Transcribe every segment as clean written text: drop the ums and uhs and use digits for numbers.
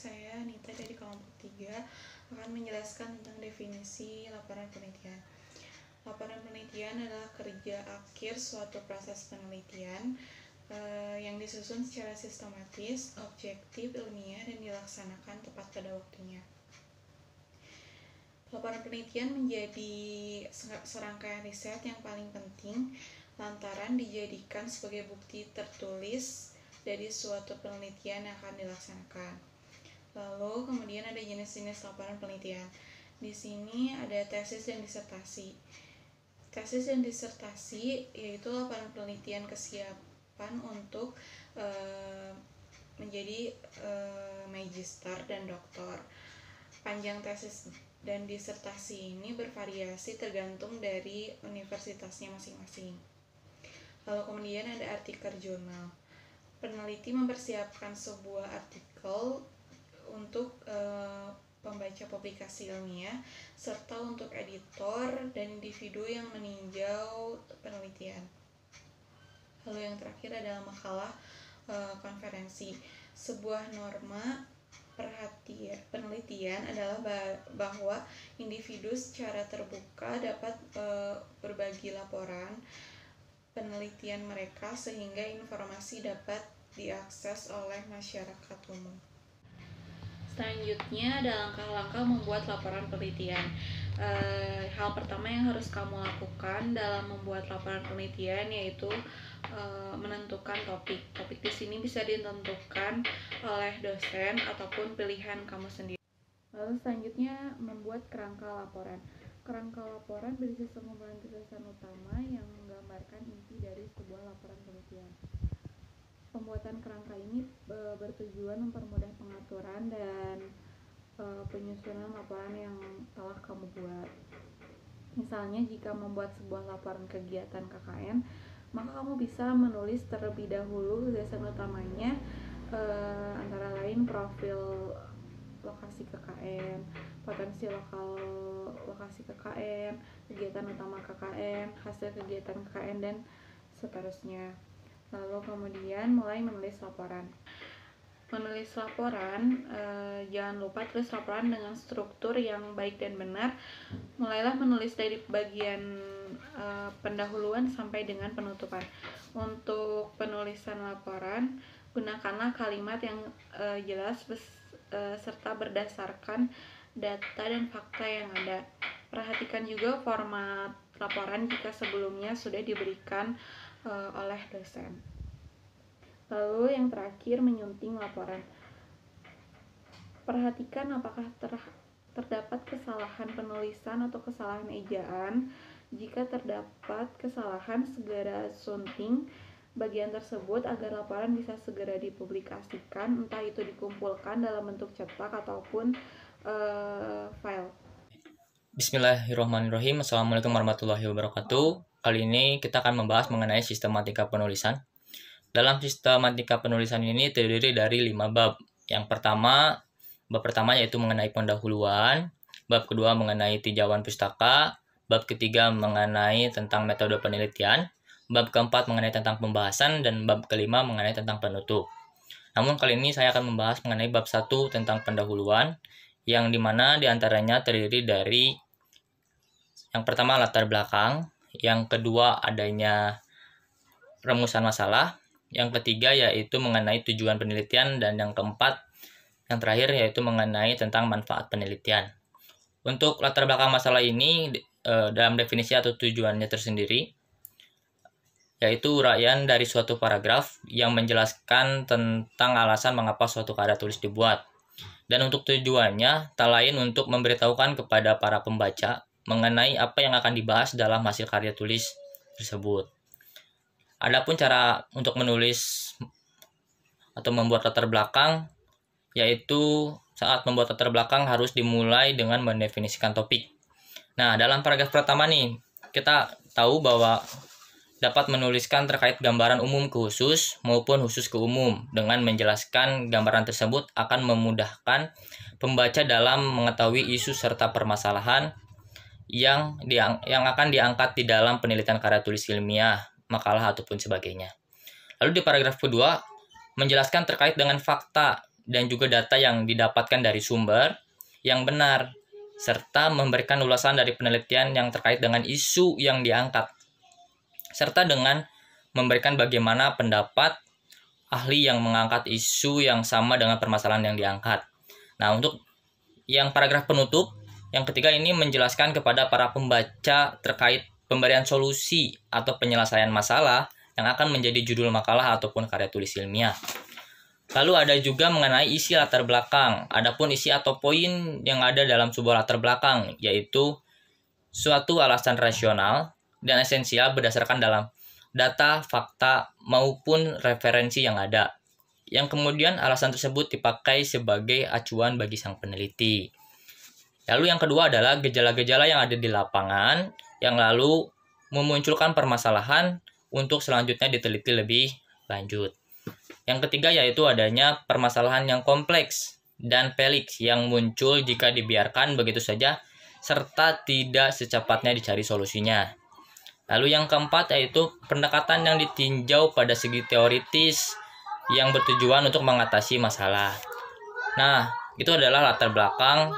saya Nita dari kelompok 3 akan menjelaskan tentang definisi laporan penelitian. Laporan penelitian adalah kerja akhir suatu proses penelitian yang disusun secara sistematis, objektif, ilmiah, dan dilaksanakan tepat pada waktunya. Laporan penelitian menjadi serangkaian riset yang paling penting lantaran dijadikan sebagai bukti tertulis dari suatu penelitian yang akan dilaksanakan. Lalu kemudian ada jenis-jenis laporan penelitian. Di sini ada tesis dan disertasi. Tesis dan disertasi yaitu laporan penelitian kesiapan untuk menjadi magister dan doktor. Panjang tesis dan disertasi ini bervariasi tergantung dari universitasnya masing-masing. Lalu kemudian ada artikel jurnal. Peneliti mempersiapkan sebuah artikel untuk pembaca publikasi ilmiah serta untuk editor dan individu yang meninjau penelitian. Lalu yang terakhir adalah makalah konferensi. Sebuah norma penelitian adalah bahwa individu secara terbuka dapat berbagi laporan penelitian mereka sehingga informasi dapat diakses oleh masyarakat umum. Selanjutnya ada langkah-langkah membuat laporan penelitian. Hal pertama yang harus kamu lakukan dalam membuat laporan penelitian yaitu menentukan topik. Topik di sini bisa ditentukan oleh dosen ataupun pilihan kamu sendiri. Lalu selanjutnya membuat kerangka laporan. Kerangka laporan berisi sekumpulan tulisan utama yang menggambarkan inti dari sebuah laporan penelitian. Pembuatan kerangka ini bertujuan mempermudah pengaturan dan penyusunan laporan yang telah kamu buat. Misalnya jika membuat sebuah laporan kegiatan KKN, maka kamu bisa menulis terlebih dahulu tulisan utamanya, antara lain profil lokasi KKN, potensi lokasi KKN, kegiatan utama KKN, hasil kegiatan KKN, dan seterusnya. Lalu kemudian mulai menulis laporan. Menulis laporan, jangan lupa tulis laporan dengan struktur yang baik dan benar. Mulailah menulis dari bagian pendahuluan sampai dengan penutupan. Untuk penulisan laporan, gunakanlah kalimat yang jelas serta berdasarkan data dan fakta yang ada. Perhatikan juga format laporan jika sebelumnya sudah diberikan oleh dosen. Lalu yang terakhir, menyunting laporan. Perhatikan apakah terdapat kesalahan penulisan atau kesalahan ejaan. Jika terdapat kesalahan, segera sunting bagian tersebut agar laporan bisa segera dipublikasikan, entah itu dikumpulkan dalam bentuk cetak ataupun file. Bismillahirrahmanirrahim. Assalamualaikum warahmatullahi wabarakatuh. Kali ini kita akan membahas mengenai sistematika penulisan. Dalam sistematika penulisan ini terdiri dari 5 bab. Bab pertama yaitu mengenai pendahuluan, bab kedua mengenai tinjauan pustaka, bab ketiga mengenai tentang metode penelitian, bab keempat mengenai tentang pembahasan, dan bab kelima mengenai tentang penutup. Namun kali ini saya akan membahas mengenai bab 1 tentang pendahuluan, yang dimana diantaranya terdiri dari yang pertama latar belakang, yang kedua adanya rumusan masalah, yang ketiga yaitu mengenai tujuan penelitian, dan yang keempat, yang terakhir yaitu mengenai tentang manfaat penelitian. Untuk latar belakang masalah ini dalam definisi atau tujuannya tersendiri, yaitu uraian dari suatu paragraf yang menjelaskan tentang alasan mengapa suatu karya tulis dibuat. Dan untuk tujuannya, tak lain untuk memberitahukan kepada para pembaca mengenai apa yang akan dibahas dalam hasil karya tulis tersebut. Adapun cara untuk menulis atau membuat latar belakang, yaitu saat membuat latar belakang harus dimulai dengan mendefinisikan topik. Nah, dalam paragraf pertama nih, kita tahu bahwa dapat menuliskan terkait gambaran umum ke khusus maupun khusus ke umum. Dengan menjelaskan gambaran tersebut akan memudahkan pembaca dalam mengetahui isu serta permasalahan yang akan diangkat di dalam penelitian karya tulis ilmiah, makalah ataupun sebagainya. Lalu di paragraf kedua, menjelaskan terkait dengan fakta dan juga data yang didapatkan dari sumber yang benar, serta memberikan ulasan dari penelitian yang terkait dengan isu yang diangkat, serta dengan memberikan bagaimana pendapat ahli yang mengangkat isu yang sama dengan permasalahan yang diangkat. Nah, untuk yang paragraf penutup, yang ketiga ini menjelaskan kepada para pembaca terkait pemberian solusi atau penyelesaian masalah yang akan menjadi judul makalah ataupun karya tulis ilmiah. Lalu ada juga mengenai isi latar belakang. Adapun isi atau poin yang ada dalam sebuah latar belakang, yaitu suatu alasan rasional dan esensial berdasarkan dalam data, fakta, maupun referensi yang ada, yang kemudian alasan tersebut dipakai sebagai acuan bagi sang peneliti. Lalu yang kedua adalah gejala-gejala yang ada di lapangan, yang lalu memunculkan permasalahan untuk selanjutnya diteliti lebih lanjut. Yang ketiga yaitu adanya permasalahan yang kompleks dan pelik yang muncul jika dibiarkan begitu saja, serta tidak secepatnya dicari solusinya. Lalu yang keempat yaitu pendekatan yang ditinjau pada segi teoritis yang bertujuan untuk mengatasi masalah. Nah, itu adalah latar belakang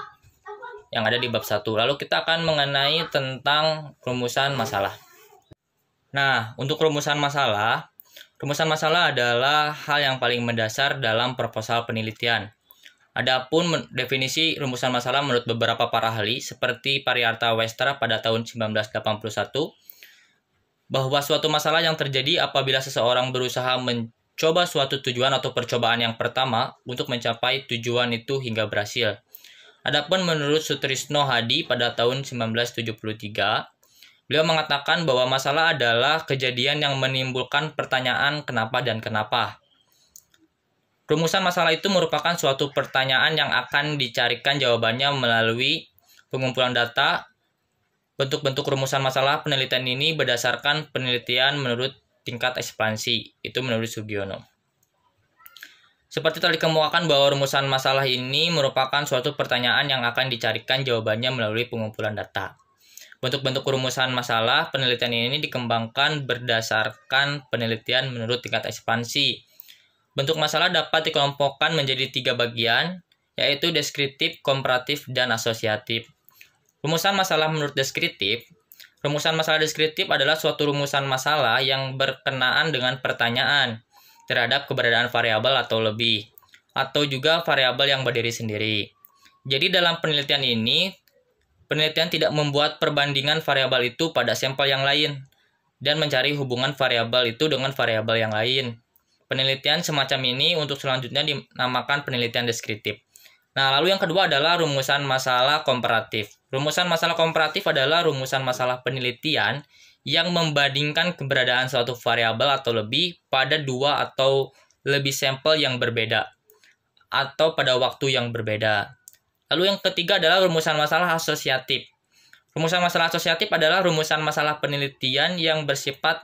yang ada di bab 1. Lalu kita akan mengenai tentang rumusan masalah. Nah, untuk rumusan masalah adalah hal yang paling mendasar dalam proposal penelitian. Adapun definisi rumusan masalah menurut beberapa para ahli seperti Pariarta Westra pada tahun 1981, bahwa suatu masalah yang terjadi apabila seseorang berusaha mencoba suatu tujuan atau percobaan yang pertama untuk mencapai tujuan itu hingga berhasil. Adapun menurut Sutrisno Hadi pada tahun 1973, beliau mengatakan bahwa masalah adalah kejadian yang menimbulkan pertanyaan kenapa dan kenapa. Rumusan masalah itu merupakan suatu pertanyaan yang akan dicarikan jawabannya melalui pengumpulan data. Bentuk-bentuk rumusan masalah penelitian ini berdasarkan penelitian menurut tingkat ekspansi, itu menurut Sugiono. Seperti tadi dikemukakan bahwa rumusan masalah ini merupakan suatu pertanyaan yang akan dicarikan jawabannya melalui pengumpulan data. Bentuk-bentuk rumusan masalah penelitian ini dikembangkan berdasarkan penelitian menurut tingkat ekspansi. Bentuk masalah dapat dikelompokkan menjadi 3 bagian, yaitu deskriptif, komparatif, dan asosiatif. Rumusan masalah menurut deskriptif. Rumusan masalah deskriptif adalah suatu rumusan masalah yang berkenaan dengan pertanyaan terhadap keberadaan variabel atau lebih, atau juga variabel yang berdiri sendiri. Jadi dalam penelitian ini, penelitian tidak membuat perbandingan variabel itu pada sampel yang lain dan mencari hubungan variabel itu dengan variabel yang lain. Penelitian semacam ini untuk selanjutnya dinamakan penelitian deskriptif. Nah, lalu yang kedua adalah rumusan masalah komparatif. Rumusan masalah komparatif adalah rumusan masalah penelitian yang membandingkan keberadaan suatu variabel atau lebih pada 2 atau lebih sampel yang berbeda atau pada waktu yang berbeda. Lalu yang ketiga adalah rumusan masalah asosiatif. Rumusan masalah asosiatif adalah rumusan masalah penelitian yang bersifat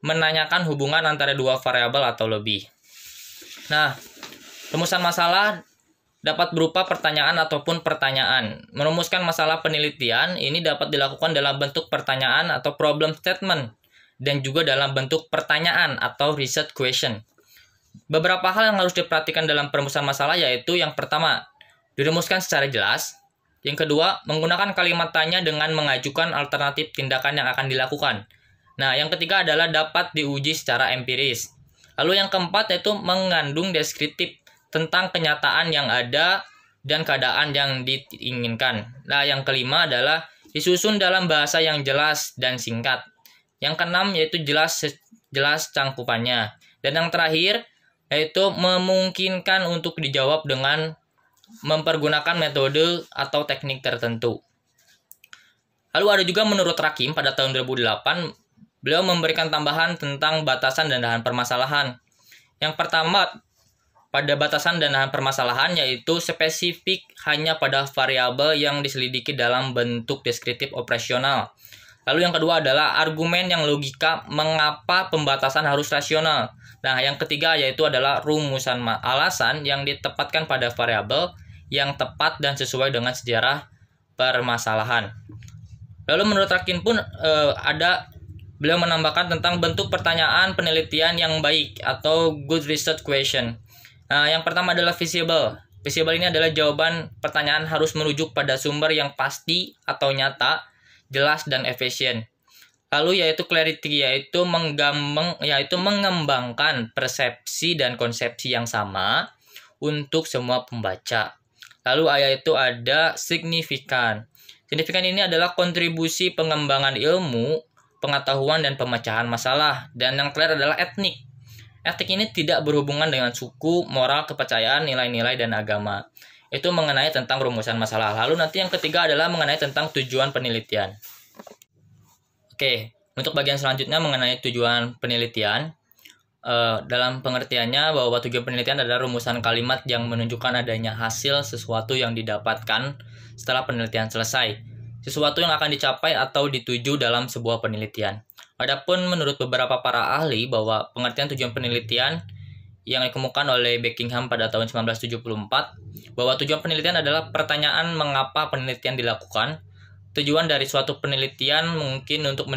menanyakan hubungan antara 2 variabel atau lebih. Nah, rumusan masalah dapat berupa pertanyaan ataupun pertanyaan. Merumuskan masalah penelitian ini dapat dilakukan dalam bentuk pertanyaan atau problem statement dan juga dalam bentuk pertanyaan atau research question. Beberapa hal yang harus diperhatikan dalam perumusan masalah yaitu yang pertama, dirumuskan secara jelas. Yang kedua, menggunakan kalimat tanya dengan mengajukan alternatif tindakan yang akan dilakukan. Nah, yang ketiga adalah dapat diuji secara empiris. Lalu yang keempat yaitu mengandung deskriptif tentang kenyataan yang ada dan keadaan yang diinginkan. Nah, yang kelima adalah disusun dalam bahasa yang jelas dan singkat. Yang keenam yaitu jelas cangkupannya. Dan yang terakhir yaitu memungkinkan untuk dijawab dengan mempergunakan metode atau teknik tertentu. Lalu ada juga menurut Rakim pada tahun 2008, beliau memberikan tambahan tentang batasan dan dahan permasalahan. Yang pertama, pada batasan dan dahan permasalahan yaitu spesifik hanya pada variabel yang diselidiki dalam bentuk deskriptif operasional. Lalu yang kedua adalah argumen yang logika mengapa pembatasan harus rasional. Nah, yang ketiga yaitu adalah rumusan alasan yang ditempatkan pada variabel yang tepat dan sesuai dengan sejarah permasalahan. Lalu menurut Rakin pun beliau menambahkan tentang bentuk pertanyaan penelitian yang baik atau good research question. Nah, yang pertama adalah visible. Visible ini adalah jawaban pertanyaan harus merujuk pada sumber yang pasti atau nyata, jelas dan efisien. Lalu yaitu clarity, yaitu mengembangkan persepsi dan konsepsi yang sama untuk semua pembaca. Lalu yaitu ada signifikan. Signifikan ini adalah kontribusi pengembangan ilmu, pengetahuan dan pemecahan masalah. Dan yang terakhir adalah etnik. Etik ini tidak berhubungan dengan suku, moral, kepercayaan, nilai-nilai, dan agama. Itu mengenai tentang rumusan masalah. Lalu nanti yang ketiga adalah mengenai tentang tujuan penelitian. Oke, untuk bagian selanjutnya mengenai tujuan penelitian. Dalam pengertiannya bahwa tujuan penelitian adalah rumusan kalimat yang menunjukkan adanya hasil sesuatu yang didapatkan setelah penelitian selesai. Sesuatu yang akan dicapai atau dituju dalam sebuah penelitian. Adapun menurut beberapa para ahli bahwa pengertian tujuan penelitian yang dikemukakan oleh Buckingham pada tahun 1974 bahwa tujuan penelitian adalah pertanyaan mengapa penelitian dilakukan. Tujuan dari suatu penelitian mungkin untuk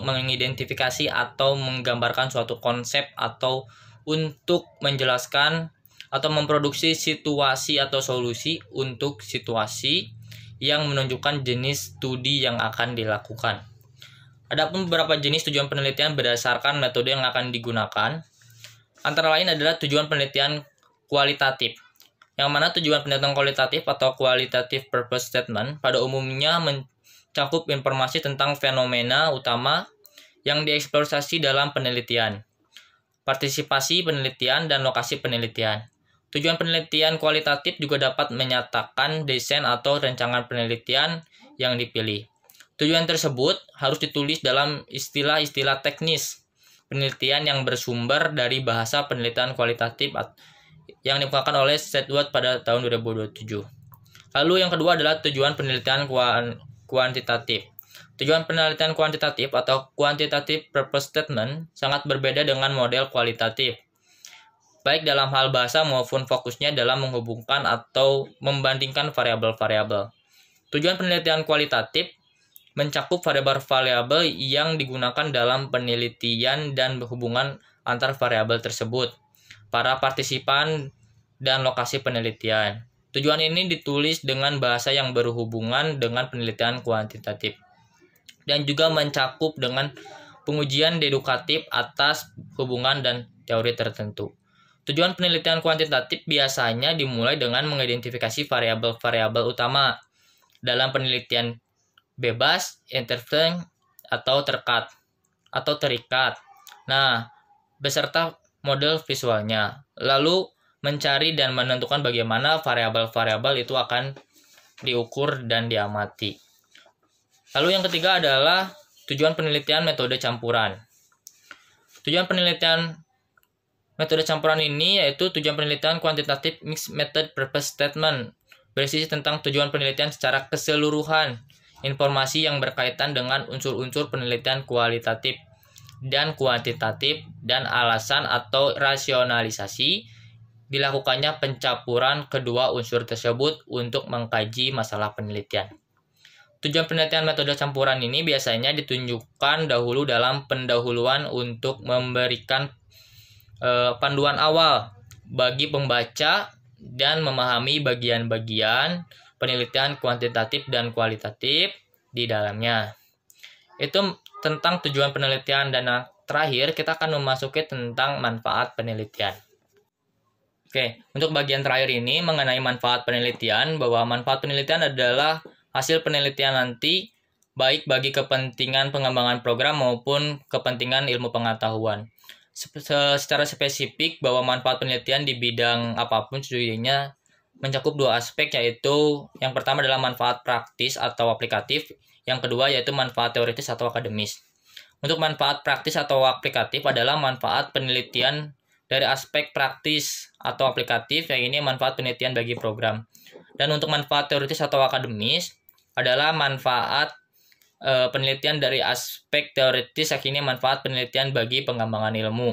mengidentifikasi atau menggambarkan suatu konsep atau untuk menjelaskan atau memproduksi situasi atau solusi untuk situasi yang menunjukkan jenis studi yang akan dilakukan. Adapun beberapa jenis tujuan penelitian berdasarkan metode yang akan digunakan. Antara lain adalah tujuan penelitian kualitatif. Yang mana tujuan penelitian kualitatif atau qualitative purpose statement pada umumnya mencakup informasi tentang fenomena utama yang dieksplorasi dalam penelitian, partisipasi penelitian, dan lokasi penelitian. Tujuan penelitian kualitatif juga dapat menyatakan desain atau rancangan penelitian yang dipilih. Tujuan tersebut harus ditulis dalam istilah-istilah teknis penelitian yang bersumber dari bahasa penelitian kualitatif yang dikemukakan oleh Sedgwick pada tahun 2027. Lalu yang kedua adalah tujuan penelitian kuantitatif. Tujuan penelitian kuantitatif atau quantitative purpose statement sangat berbeda dengan model kualitatif, baik dalam hal bahasa maupun fokusnya dalam menghubungkan atau membandingkan variabel-variabel. Tujuan penelitian kualitatif mencakup variabel-variabel yang digunakan dalam penelitian dan hubungan antar variabel tersebut, para partisipan, dan lokasi penelitian. Tujuan ini ditulis dengan bahasa yang berhubungan dengan penelitian kuantitatif dan juga mencakup dengan pengujian dedukatif atas hubungan dan teori tertentu. Tujuan penelitian kuantitatif biasanya dimulai dengan mengidentifikasi variabel-variabel utama dalam penelitian bebas, interference, atau terikat. Nah, beserta model visualnya. Lalu mencari dan menentukan bagaimana variabel-variabel itu akan diukur dan diamati. Lalu yang ketiga adalah tujuan penelitian metode campuran. Tujuan penelitian metode campuran ini yaitu tujuan penelitian quantitative mixed method purpose statement, berisi tentang tujuan penelitian secara keseluruhan, informasi yang berkaitan dengan unsur-unsur penelitian kualitatif dan kuantitatif, dan alasan atau rasionalisasi dilakukannya pencampuran kedua unsur tersebut untuk mengkaji masalah penelitian. Tujuan penelitian metode campuran ini biasanya ditunjukkan dahulu dalam pendahuluan untuk memberikan panduan awal bagi pembaca dan memahami bagian-bagian penelitian kuantitatif dan kualitatif di dalamnya. Itu tentang tujuan penelitian, dan terakhir kita akan memasuki tentang manfaat penelitian. Oke, untuk bagian terakhir ini mengenai manfaat penelitian, bahwa manfaat penelitian adalah hasil penelitian nanti baik bagi kepentingan pengembangan program maupun kepentingan ilmu pengetahuan. Secara spesifik bahwa manfaat penelitian di bidang apapun studinya mencakup dua aspek, yaitu yang pertama adalah manfaat praktis atau aplikatif, yang kedua yaitu manfaat teoritis atau akademis. Untuk manfaat praktis atau aplikatif adalah manfaat penelitian dari aspek praktis atau aplikatif, yang ini manfaat penelitian bagi program. Dan untuk manfaat teoritis atau akademis adalah manfaat penelitian dari aspek teoritis, yang ini manfaat penelitian bagi pengembangan ilmu.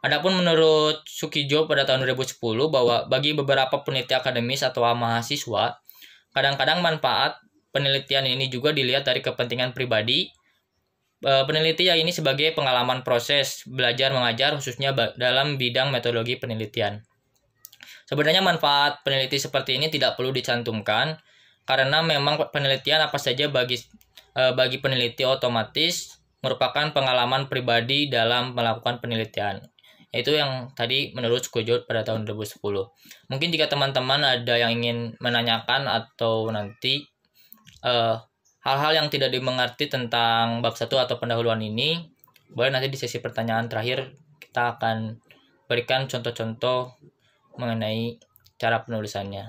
Adapun menurut Sukijo pada tahun 2010 bahwa bagi beberapa peneliti akademis atau mahasiswa, kadang-kadang manfaat penelitian ini juga dilihat dari kepentingan pribadi peneliti, yang ini sebagai pengalaman proses belajar mengajar khususnya dalam bidang metodologi penelitian. Sebenarnya manfaat peneliti seperti ini tidak perlu dicantumkan karena memang penelitian apa saja bagi peneliti otomatis merupakan pengalaman pribadi dalam melakukan penelitian. Itu yang tadi menurut Skujut pada tahun 2010. Mungkin jika teman-teman ada yang ingin menanyakan atau nanti hal-hal yang tidak dimengerti tentang bab 1 atau pendahuluan ini, boleh nanti di sesi pertanyaan terakhir kita akan berikan contoh-contoh mengenai cara penulisannya.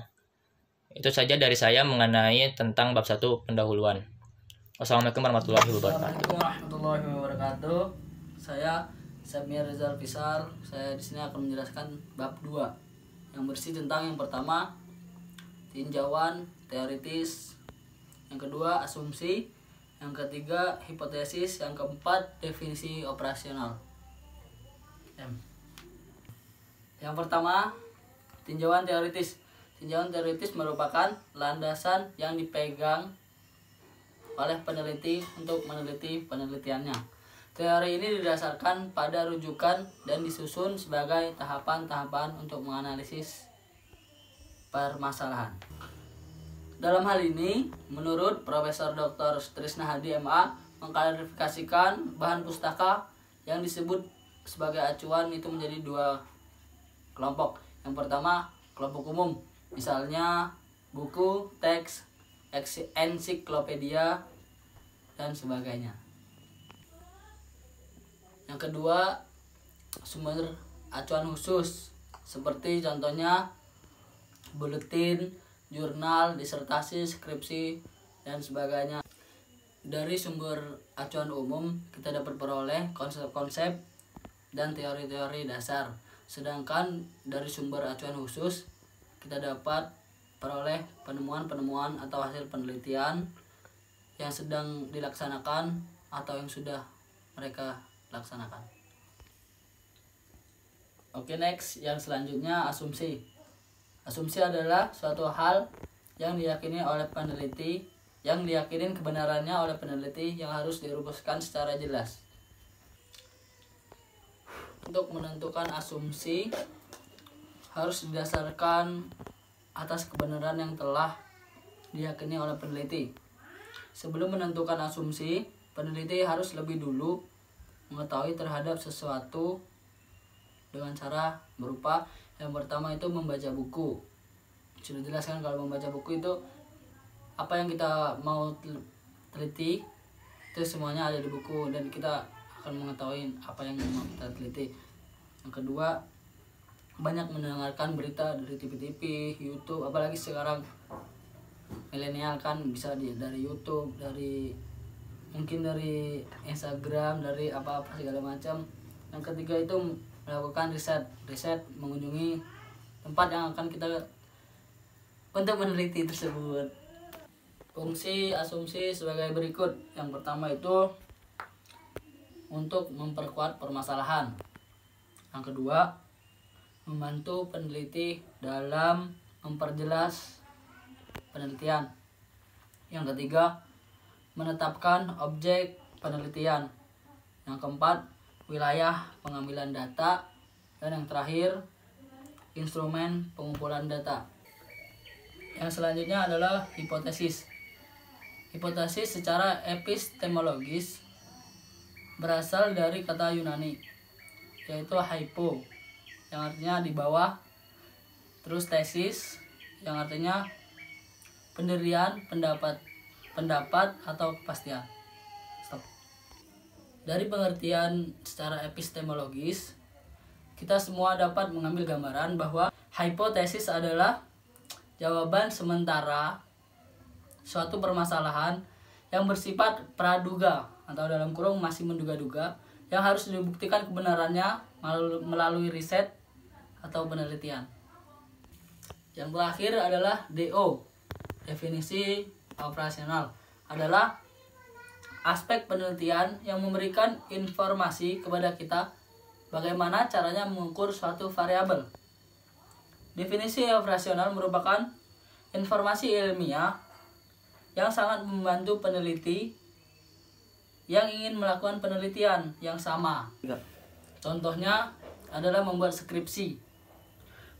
Itu saja dari saya mengenai tentang bab 1 pendahuluan. Wassalamualaikum warahmatullahi wabarakatuh. Assalamualaikum warahmatullahi wabarakatuh. Saya Samir Rizal Pisar. Saya di sini akan menjelaskan bab 2 yang bersih tentang yang pertama tinjauan teoritis, yang kedua asumsi, yang ketiga hipotesis, yang keempat definisi operasional. Yang pertama, tinjauan teoritis. Tinjauan teoritis merupakan landasan yang dipegang oleh peneliti untuk meneliti penelitiannya. Teori ini didasarkan pada rujukan dan disusun sebagai tahapan-tahapan untuk menganalisis permasalahan. Dalam hal ini, menurut Profesor Dr. Trisna Hadi MA, mengklarifikasikan bahan pustaka yang disebut sebagai acuan itu menjadi 2 kelompok. Yang pertama, kelompok umum, misalnya buku, teks, ensiklopedia, dan sebagainya. Yang kedua, sumber acuan khusus, seperti contohnya buletin, jurnal, disertasi, skripsi, dan sebagainya. Dari sumber acuan umum, kita dapat peroleh konsep-konsep dan teori-teori dasar. Sedangkan dari sumber acuan khusus, kita dapat peroleh penemuan-penemuan atau hasil penelitian yang sedang dilaksanakan atau yang sudah mereka laksanakan. Oke, next, yang selanjutnya asumsi. Asumsi adalah suatu hal yang diyakini oleh peneliti, yang diyakinin kebenarannya oleh peneliti yang harus dirumuskan secara jelas. Untuk menentukan asumsi harus didasarkan atas kebenaran yang telah diyakini oleh peneliti. Sebelum menentukan asumsi, peneliti harus lebih dulu mengetahui terhadap sesuatu dengan cara berupa yang pertama itu membaca buku. Sudah jelaskan kalau membaca buku itu apa yang kita mau teliti itu semuanya ada di buku dan kita akan mengetahui apa yang mau kita teliti. Yang kedua, banyak mendengarkan berita dari TV, YouTube, apalagi sekarang milenial kan bisa dari YouTube, mungkin dari Instagram, dari apa-apa segala macam. Yang ketiga itu melakukan riset mengunjungi tempat yang akan kita untuk meneliti tersebut. Fungsi asumsi sebagai berikut. Yang pertama itu untuk memperkuat permasalahan. Yang kedua, membantu peneliti dalam memperjelas penelitian. Yang ketiga, menetapkan objek penelitian. Yang keempat, wilayah pengambilan data. Dan yang terakhir, instrumen pengumpulan data. Yang selanjutnya adalah hipotesis. Hipotesis secara epistemologis berasal dari kata Yunani, yaitu hypo, yang artinya di bawah, terus tesis, yang artinya pendirian, pendapat atau kepastian. Stop. Dari pengertian secara epistemologis, kita semua dapat mengambil gambaran bahwa hipotesis adalah jawaban sementara suatu permasalahan yang bersifat praduga atau dalam kurung masih menduga-duga, yang harus dibuktikan kebenarannya melalui riset atau penelitian. Yang terakhir adalah DO, definisi operasional, adalah aspek penelitian yang memberikan informasi kepada kita bagaimana caranya mengukur suatu variabel. Definisi operasional merupakan informasi ilmiah yang sangat membantu peneliti yang ingin melakukan penelitian yang sama. Contohnya adalah membuat skripsi.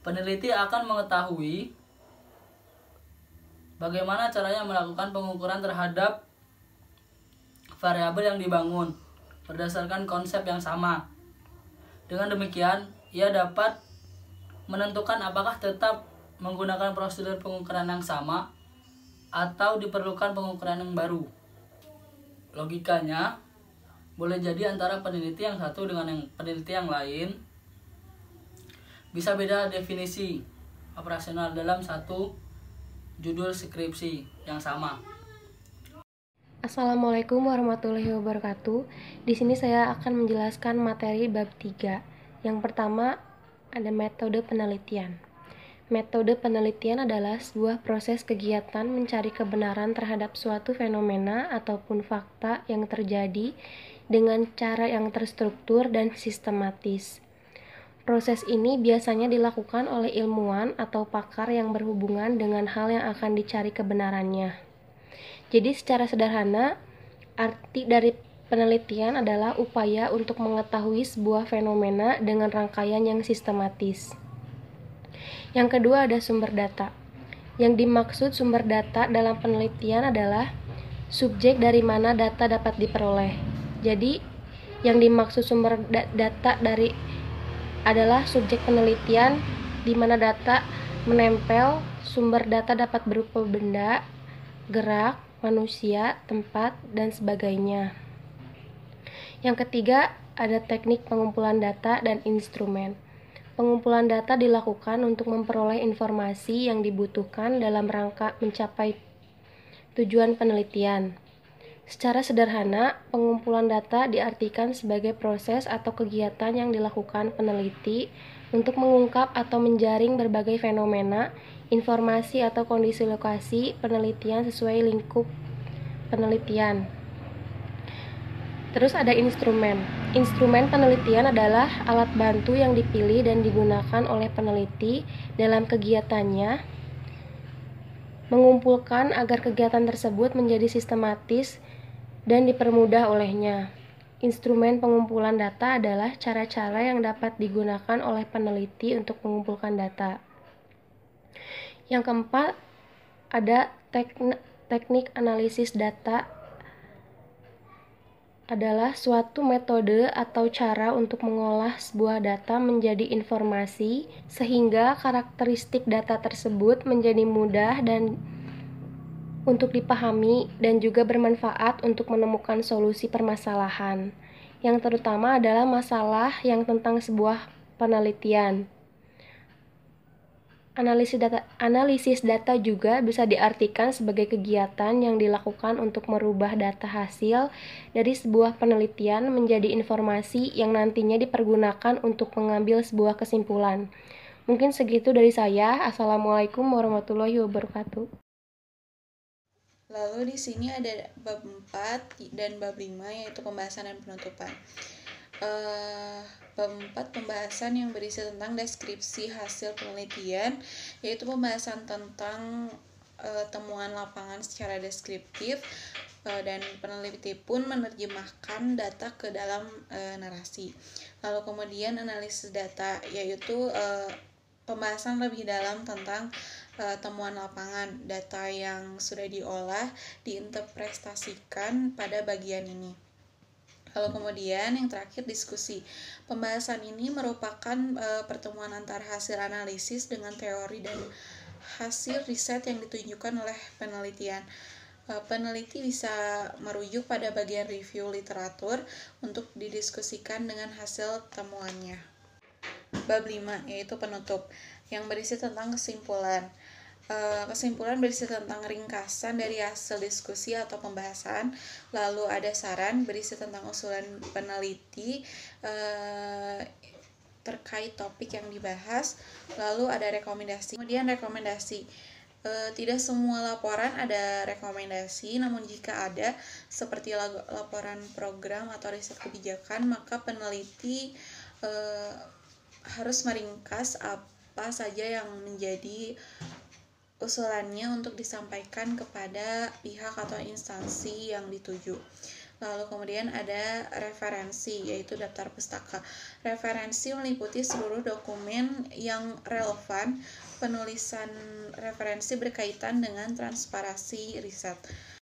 Peneliti akan mengetahui bagaimana caranya melakukan pengukuran terhadap variabel yang dibangun berdasarkan konsep yang sama. Dengan demikian, ia dapat menentukan apakah tetap menggunakan prosedur pengukuran yang sama atau diperlukan pengukuran yang baru. Logikanya, boleh jadi antara peneliti yang satu dengan peneliti yang lain bisa beda definisi operasional dalam satu judul skripsi yang sama. Assalamualaikum warahmatullahi wabarakatuh. Di sini saya akan menjelaskan materi bab 3. Yang pertama ada metode penelitian. Metode penelitian adalah sebuah proses kegiatan mencari kebenaran terhadap suatu fenomena ataupun fakta yang terjadi dengan cara yang terstruktur dan sistematis. Proses ini biasanya dilakukan oleh ilmuwan atau pakar yang berhubungan dengan hal yang akan dicari kebenarannya. Jadi secara sederhana, arti dari penelitian adalah upaya untuk mengetahui sebuah fenomena dengan rangkaian yang sistematis. Yang kedua ada sumber data. Yang dimaksud sumber data dalam penelitian adalah subjek dari mana data dapat diperoleh. Jadi, yang dimaksud sumber data adalah subjek penelitian di mana data menempel. Sumber data dapat berupa benda, gerak, manusia, tempat, dan sebagainya. Yang ketiga, ada teknik pengumpulan data dan instrumen. Pengumpulan data dilakukan untuk memperoleh informasi yang dibutuhkan dalam rangka mencapai tujuan penelitian. Secara sederhana, pengumpulan data diartikan sebagai proses atau kegiatan yang dilakukan peneliti untuk mengungkap atau menjaring berbagai fenomena, informasi atau kondisi lokasi penelitian sesuai lingkup penelitian. Terus ada instrumen. Instrumen penelitian adalah alat bantu yang dipilih dan digunakan oleh peneliti dalam kegiatannya mengumpulkan agar kegiatan tersebut menjadi sistematis dan dipermudah olehnya. Instrumen pengumpulan data adalah cara-cara yang dapat digunakan oleh peneliti untuk mengumpulkan data. Yang keempat, ada teknik analisis data adalah suatu metode atau cara untuk mengolah sebuah data menjadi informasi sehingga karakteristik data tersebut menjadi mudah dan untuk dipahami dan juga bermanfaat untuk menemukan solusi permasalahan. Yang terutama adalah masalah yang tentang sebuah penelitian. Analisis data juga bisa diartikan sebagai kegiatan yang dilakukan untuk merubah data hasil dari sebuah penelitian menjadi informasi yang nantinya dipergunakan untuk mengambil sebuah kesimpulan. Mungkin segitu dari saya. Assalamualaikum warahmatullahi wabarakatuh. Lalu di sini ada bab 4 dan bab 5 yaitu pembahasan dan penutupan. Bab 4 pembahasan yang berisi tentang deskripsi hasil penelitian, yaitu pembahasan tentang temuan lapangan secara deskriptif, dan peneliti pun menerjemahkan data ke dalam narasi. Lalu kemudian analisis data, yaitu pembahasan lebih dalam tentang temuan lapangan, data yang sudah diolah, diinterpretasikan pada bagian ini. Lalu kemudian yang terakhir diskusi. Pembahasan ini merupakan pertemuan antara hasil analisis dengan teori dan hasil riset yang ditunjukkan oleh penelitian. Peneliti bisa merujuk pada bagian review literatur untuk didiskusikan dengan hasil temuannya. Bab 5 yaitu penutup yang berisi tentang kesimpulan. Kesimpulan berisi tentang ringkasan dari hasil diskusi atau pembahasan, lalu ada saran berisi tentang usulan peneliti terkait topik yang dibahas, lalu ada rekomendasi. Kemudian rekomendasi. Tidak semua laporan ada rekomendasi, namun jika ada, seperti laporan program atau riset kebijakan, maka peneliti harus meringkas apa saja yang menjadi usulannya untuk disampaikan kepada pihak atau instansi yang dituju. Lalu kemudian ada referensi, yaitu daftar pustaka. Referensi meliputi seluruh dokumen yang relevan. Penulisan referensi berkaitan dengan transparansi riset.